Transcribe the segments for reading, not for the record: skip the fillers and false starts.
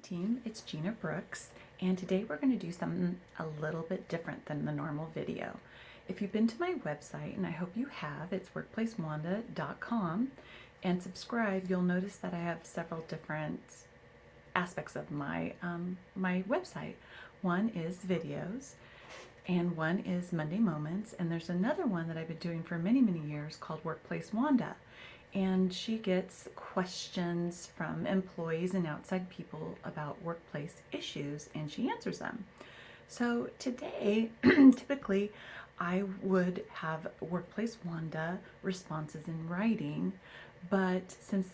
team, it's Gina Brooks, and today we're going to do something a little bit different than the normal video. If you've been to my website, and I hope you have, it's workplacewonda.com, and subscribe, you'll notice that I have several different aspects of my website. One is videos, and one is Monday Moments, and there's another one that I've been doing for many years called Workplace Wanda. And she gets questions from employees and outside people about workplace issues, and she answers them. So today, typically, I would have Workplace Wanda responses in writing, but since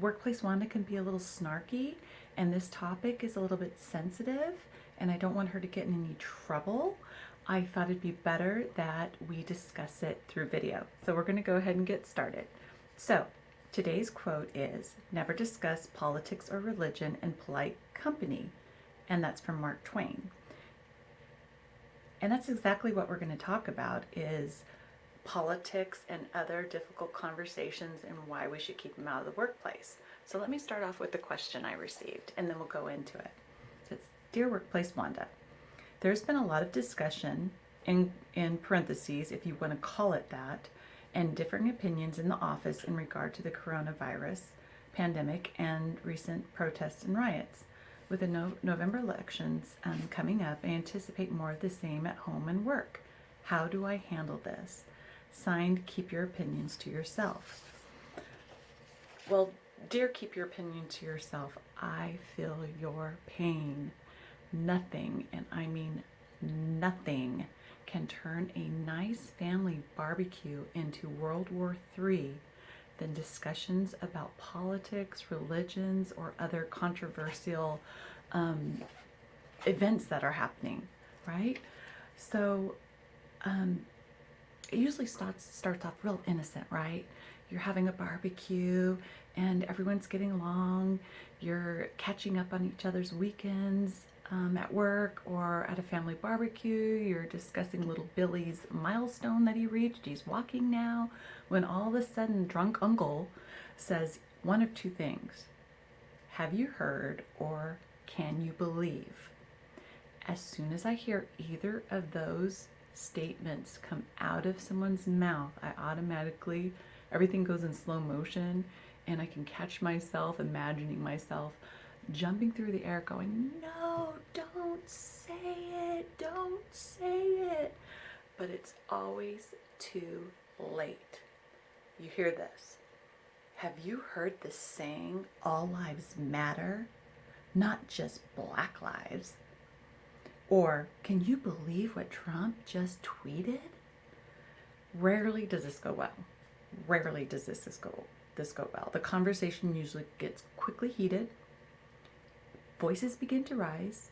Workplace Wanda can be a little snarky, and this topic is a little bit sensitive, and I don't want her to get in any trouble, I thought it'd be better that we discuss it through video. So we're going to go ahead and get started. So, today's quote is, "Never discuss politics or religion in polite company," and that's from Mark Twain. And that's exactly what we're going to talk about, is politics and other difficult conversations and why we should keep them out of the workplace. So let me start off with the question I received, and then we'll go into it. It says, "Dear Workplace Wanda, there's been a lot of discussion, in parentheses, if you want to call it that, and differing opinions in the office in regard to the coronavirus pandemic and recent protests and riots. With the November elections coming up, I anticipate more of the same at home and work. How do I handle this? Signed, keep your opinions to yourself." Well, dear, keep your opinion to yourself. I feel your pain. Nothing, and I mean nothing, can turn a nice family barbecue into World War III than discussions about politics, religions, or other controversial events that are happening, right? So it usually starts off real innocent, right? You're having a barbecue and everyone's getting along. You're catching up on each other's weekends at work or at a family barbecue. You're discussing little Billy's milestone that he reached. He's walking now. When all of a sudden drunk uncle says one of two things: "Have you heard?" or "Can you believe?" As soon as I hear either of those statements come out of someone's mouth, I automatically, everything goes in slow motion, and I can catch myself imagining myself jumping through the air going, "No, don't say it, don't say it." But it's always too late. You hear this: "Have you heard the saying, all lives matter, not just black lives?" Or, "Can you believe what Trump just tweeted?" Rarely does this go well. Rarely does this go well. The conversation usually gets quickly heated. Voices begin to rise.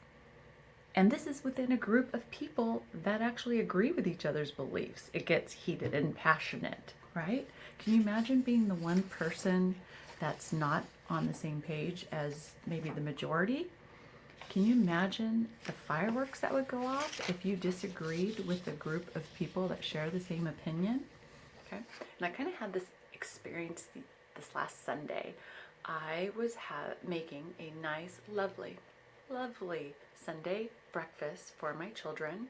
And this is within a group of people that actually agree with each other's beliefs. It gets heated and passionate, right? Can you imagine being the one person that's not on the same page as maybe the majority? Can you imagine the fireworks that would go off if you disagreed with a group of people that share the same opinion? Okay, and I kind of had this experience this last Sunday. I was making a nice, lovely Sunday breakfast for my children.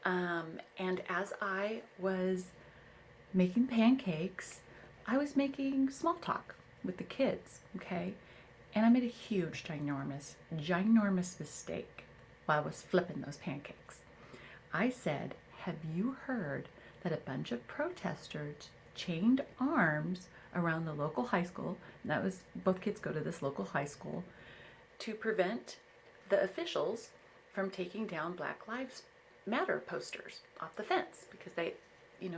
And as I was making pancakes, I was making small talk with the kids, okay? And I made a huge, ginormous mistake while I was flipping those pancakes. I said, "Have you heard that a bunch of protesters chained arms around the local high school," and that was, both kids go to this local high school, "to prevent the officials from taking down Black Lives Matter posters off the fence," because they,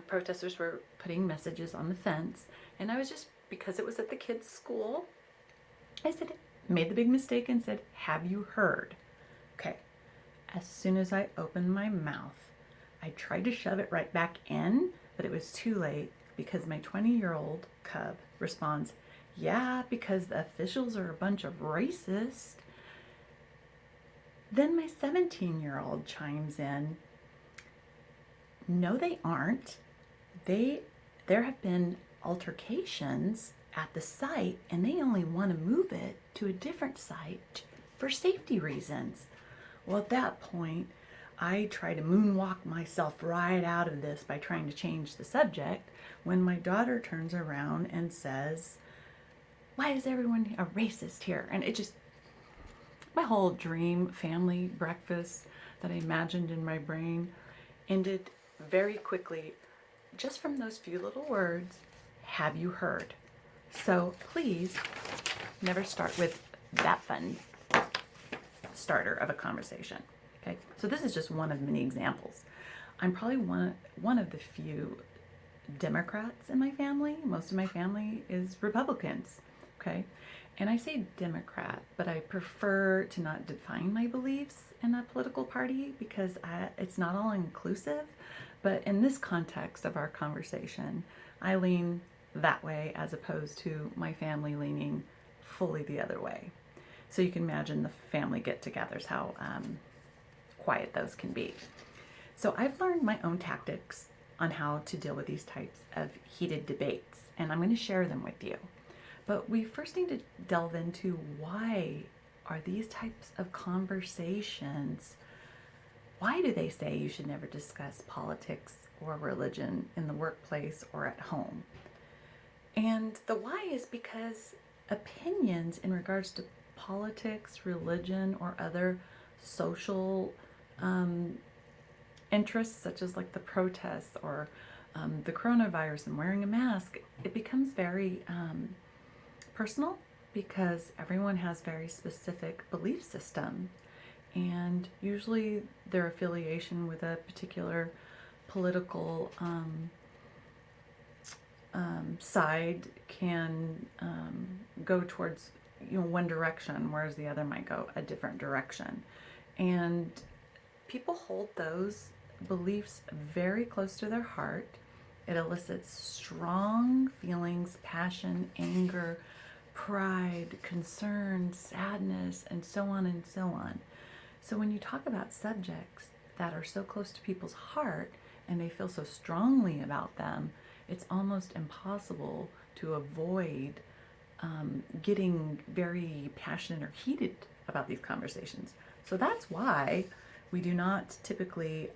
protesters were putting messages on the fence. And I was just, because it was at the kids' school, I said, made the big mistake and said, "Have you heard?" Okay. As soon as I opened my mouth, I tried to shove it right back in, but it was too late, because my 20-year-old cub responds, "Yeah, because the officials are a bunch of racists." Then my 17-year-old chimes in, "No, they aren't. There have been altercations at the site, and they only want to move it to a different site for safety reasons. Well, at that point, I try to moonwalk myself right out of this by trying to change the subject when my daughter turns around and says, "Why is everyone a racist here?" And it just, my whole dream family breakfast that I imagined in my brain ended very quickly just from those few little words, "Have you heard?" So please never start with that fun starter of a conversation. Okay, so this is just one of many examples. I'm probably one of the few Democrats in my family. Most of my family is Republicans. Okay, and I say Democrat, but I prefer to not define my beliefs in a political party because it's not all inclusive. But in this context of our conversation, I lean that way as opposed to my family leaning fully the other way. So you can imagine the family get-togethers, how quiet those can be. So I've learned my own tactics on how to deal with these types of heated debates, and I'm going to share them with you. But we first need to delve into why are these types of conversations, why do they say you should never discuss politics or religion in the workplace or at home? And the why is because opinions in regards to politics, religion, or other social interests, such as like the protests or the coronavirus and wearing a mask, it becomes very personal because everyone has very specific belief system, and usually their affiliation with a particular political side can go towards one direction, whereas the other might go a different direction. And people hold those beliefs very close to their heart. It elicits strong feelings, passion, anger, pride, concern, sadness, and so on and so on. So when you talk about subjects that are so close to people's heart and they feel so strongly about them, it's almost impossible to avoid getting very passionate or heated about these conversations. So that's why we do not typically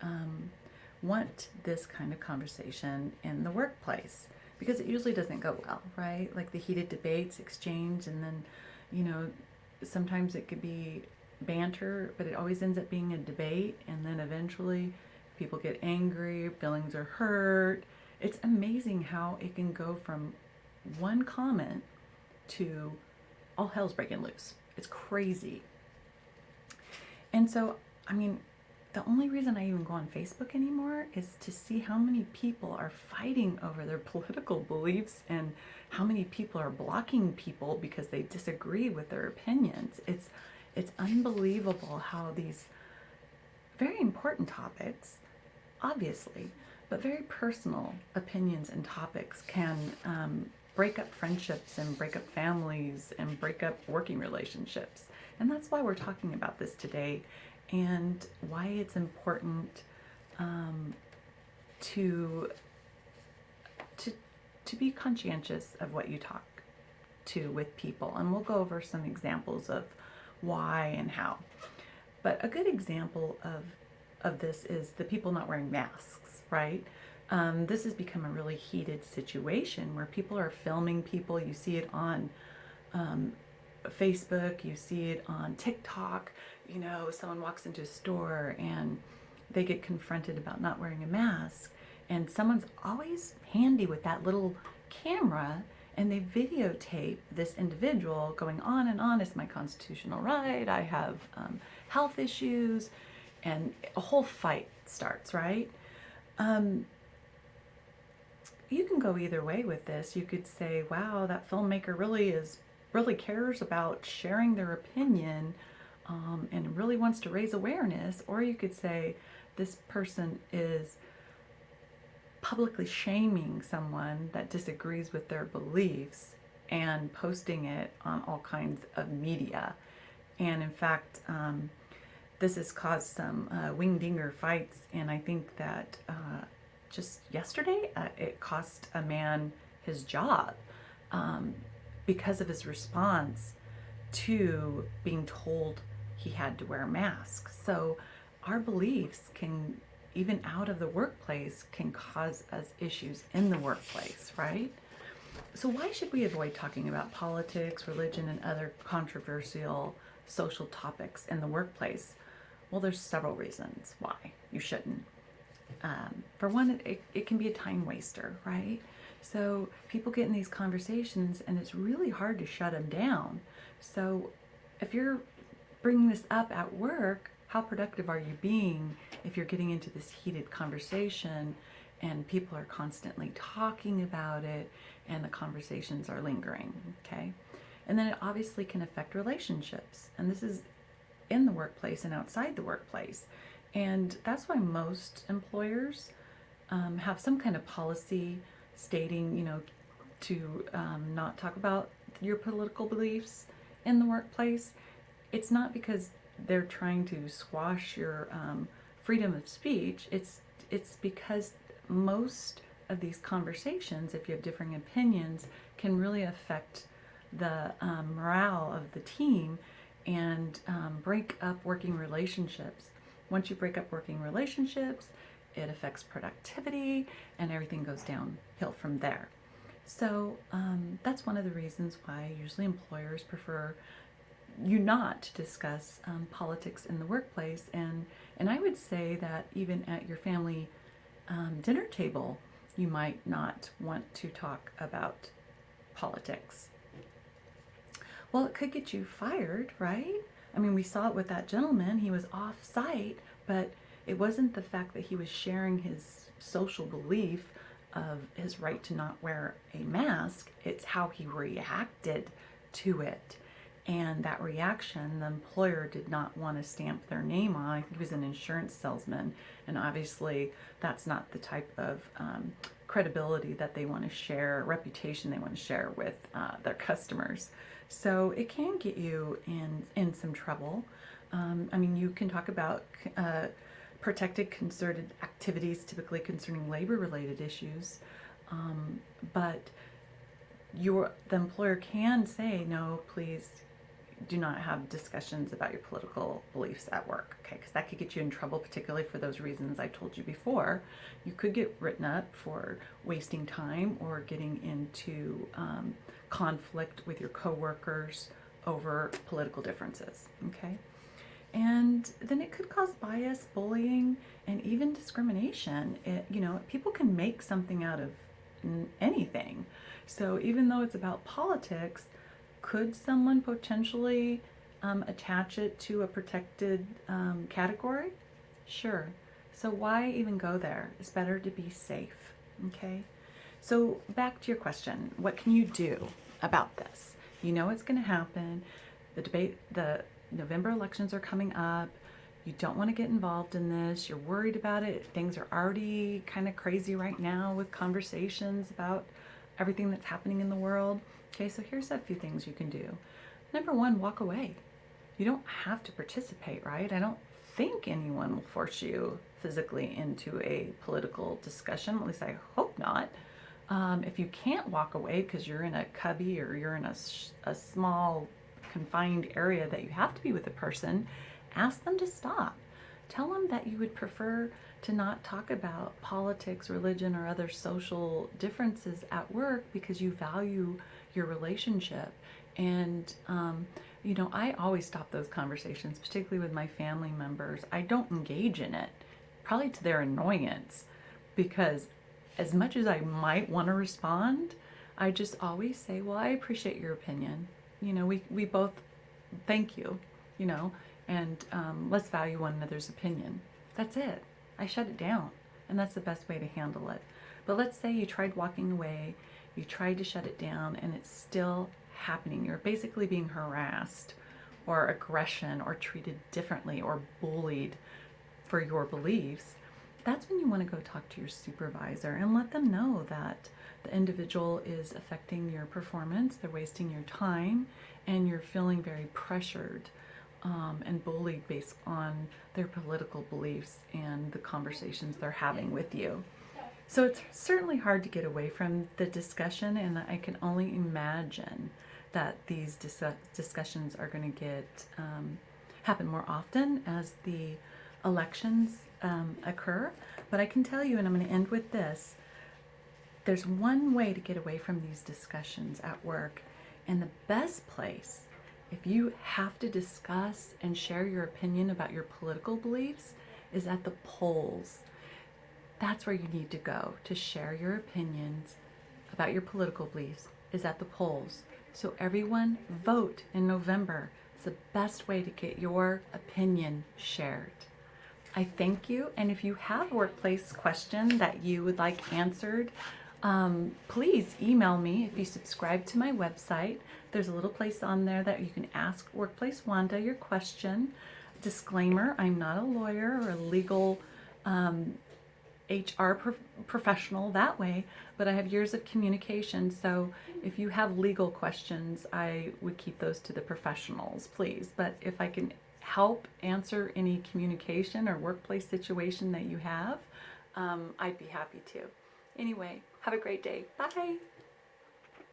want this kind of conversation in the workplace, because it usually doesn't go well, right? Like the heated debates exchange, and then, sometimes it could be banter, but it always ends up being a debate, and then eventually people get angry, feelings are hurt. It's amazing how it can go from one comment to all hell's breaking loose. It's crazy. And so, the only reason I even go on Facebook anymore is to see how many people are fighting over their political beliefs and how many people are blocking people because they disagree with their opinions. It's unbelievable how these very important topics, obviously, but very personal opinions and topics can break up friendships and break up families and break up working relationships. And that's why we're talking about this today, and why it's important to be conscientious of what you talk to with people. And we'll go over some examples of why and how. But a good example of this is the people not wearing masks, right? This has become a really heated situation where people are filming people. You see it on Facebook, you see it on TikTok. Someone walks into a store and they get confronted about not wearing a mask, and someone's always handy with that little camera, and they videotape this individual going on and on. It's my constitutional right, I have health issues, and a whole fight starts, right? You can go either way with this. You could say, wow, that filmmaker really cares about sharing their opinion and really wants to raise awareness. Or you could say, this person is publicly shaming someone that disagrees with their beliefs and posting it on all kinds of media. And in fact, this has caused some wing-dinger fights, and I think that just yesterday it cost a man his job because of his response to being told he had to wear a mask. So our beliefs can, even out of the workplace, can cause us issues in the workplace, right? So why should we avoid talking about politics, religion, and other controversial social topics in the workplace? Well, there's several reasons why you shouldn't. For one, it can be a time waster, right? So people get in these conversations and it's really hard to shut them down. So if you're bringing this up at work, how productive are you being if you're getting into this heated conversation and people are constantly talking about it and the conversations are lingering, okay? And then it obviously can affect relationships. And this is in the workplace and outside the workplace. And that's why most employers have some kind of policy stating, to not talk about your political beliefs in the workplace. It's not because they're trying to squash your freedom of speech. It's because most of these conversations, if you have differing opinions, can really affect the morale of the team and break up working relationships. Once you break up working relationships, it affects productivity and everything goes downhill from there. So that's one of the reasons why usually employers prefer you not to discuss politics in the workplace. And I would say that even at your family dinner table, you might not want to talk about politics. Well, it could get you fired, right? I mean, we saw it with that gentleman. He was off site, but it wasn't the fact that he was sharing his social belief of his right to not wear a mask. It's how he reacted to it. And that reaction, the employer did not want to stamp their name on. I think he was an insurance salesman. And obviously, that's not the type of credibility that they want to share, reputation they want to share with their customers. So it can get you in some trouble. I mean, you can talk about protected concerted activities, typically concerning labor-related issues, but the employer can say, no, please do not have discussions about your political beliefs at work, okay? Because that could get you in trouble, particularly for those reasons I told you before. You could get written up for wasting time or getting into conflict with your coworkers over political differences, okay? And then it could cause bias, bullying, and even discrimination. People can make something out of anything. So even though it's about politics, could someone potentially attach it to a protected category? Sure. So why even go there? It's better to be safe, okay? So back to your question, what can you do about this? You know it's going to happen. The November elections are coming up. You don't want to get involved in this. You're worried about it. Things are already kind of crazy right now with conversations about everything that's happening in the world. Okay, so here's a few things you can do. Number one, walk away. You don't have to participate, right? I don't think anyone will force you physically into a political discussion. At least I hope not. If you can't walk away because you're in a cubby or you're in a small confined area that you have to be with a person, ask them to stop. Tell them that you would prefer to not talk about politics, religion, or other social differences at work because you value your relationship. And, I always stop those conversations, particularly with my family members. I don't engage in it, probably to their annoyance, because as much as I might want to respond, I just always say, well, I appreciate your opinion. We both thank you, and let's value one another's opinion. That's it. I shut it down, and that's the best way to handle it. But let's say you tried walking away, you tried to shut it down, and it's still happening. You're basically being harassed or aggression or treated differently or bullied for your beliefs. That's when you want to go talk to your supervisor and let them know that the individual is affecting your performance, they're wasting your time, and you're feeling very pressured and bullied based on their political beliefs and the conversations they're having with you. So it's certainly hard to get away from the discussion, and I can only imagine that these discussions are going to get happen more often as the elections occur. But I can tell you, and I'm going to end with this, there's one way to get away from these discussions at work, and the best place, if you have to discuss and share your opinion about your political beliefs, is at the polls. That's where you need to go to share your opinions about your political beliefs, is at the polls. So everyone vote in November. It's the best way to get your opinion shared. I thank you, and if you have a workplace question that you would like answered, please email me. If you subscribe to my website, there's a little place on there that you can ask Workplace Wanda your question. Disclaimer, I'm not a lawyer or a legal HR professional that way, but I have years of communication, so if you have legal questions, I would keep those to the professionals, please. But if I can help answer any communication or workplace situation that you have, I'd be happy to. Anyway, have a great day. Bye.